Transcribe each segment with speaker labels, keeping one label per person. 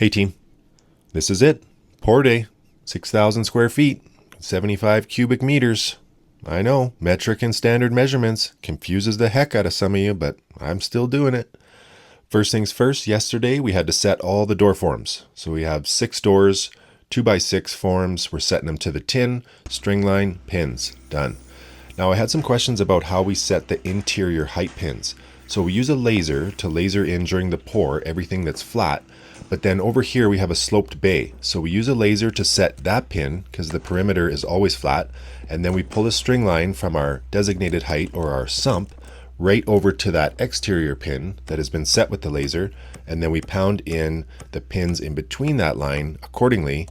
Speaker 1: Hey team, this is it. Pour day, 6,000 square feet, 75 cubic meters. I know, metric and standard measurements confuses the heck out of some of you, but I'm still doing it. First things first, yesterday we had to set all the door forms. So we have 6 doors, 2x6 forms. We're setting them to the tin, string line, pins. Done. Now I had some questions about how we set the interior height pins. So we use a laser to laser in during the pour everything that's flat, but then over here we have a sloped bay. So we use a laser to set that pin because the perimeter is always flat, and then we pull a string line from our designated height or our sump right over to that exterior pin that has been set with the laser, and then we pound in the pins in between that line accordingly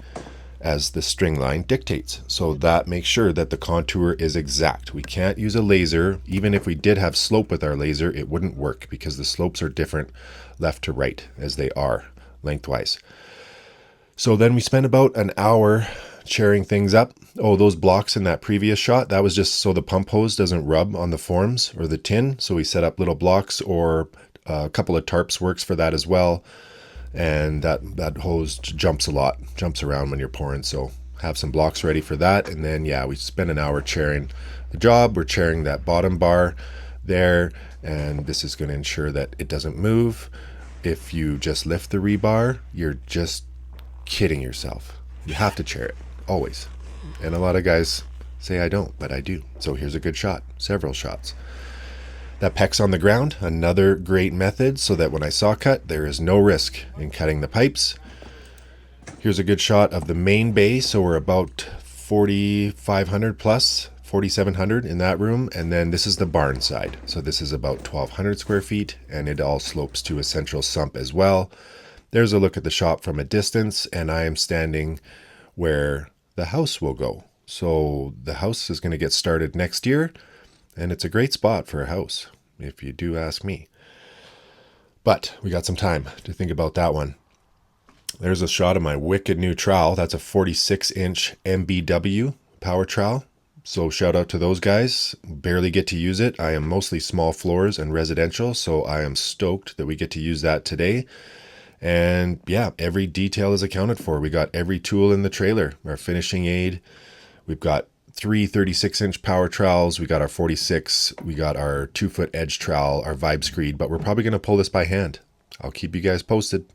Speaker 1: as the string line dictates. So that makes sure that the contour is exact. We can't use a laser. Even if we did have slope with our laser, it wouldn't work because the slopes are different left to right as they are lengthwise. So then we spent about an hour chairing things up. Oh, those blocks in that previous shot, that was just so the pump hose doesn't rub on the forms or the tin. So we set up little blocks, or a couple of tarps works for that as well. And that hose jumps around when you're pouring. So have some blocks ready for that. And then, yeah, we spent an hour chairing the job. We're chairing that bottom bar there. And this is going to ensure that it doesn't move. If you just lift the rebar, you're just kidding yourself. You have to chair it, always. And a lot of guys say I don't, but I do. So here's a good shot, several shots. That peck's on the ground, another great method so that when I saw cut, there is no risk in cutting the pipes. Here's a good shot of the main bay. So we're about 4,500 plus, 4,700 in that room. And then this is the barn side. So this is about 1,200 square feet, and it all slopes to a central sump as well. There's a look at the shop from a distance, and I am standing where the house will go. So the house is going to get started next year, and it's a great spot for a house, if you do ask me. But we got some time to think about that one. There's a shot of my wicked new trowel. That's a 46-inch MBW power trowel. So shout out to those guys. Barely get to use it. I am mostly small floors and residential, so I am stoked that we get to use that today. And yeah, every detail is accounted for. We got every tool in the trailer, our finishing aid. We've got 3 36-inch power trowels. We got our 46. We got our 2-foot edge trowel, our Vibe Screed, but we're probably going to pull this by hand. I'll keep you guys posted.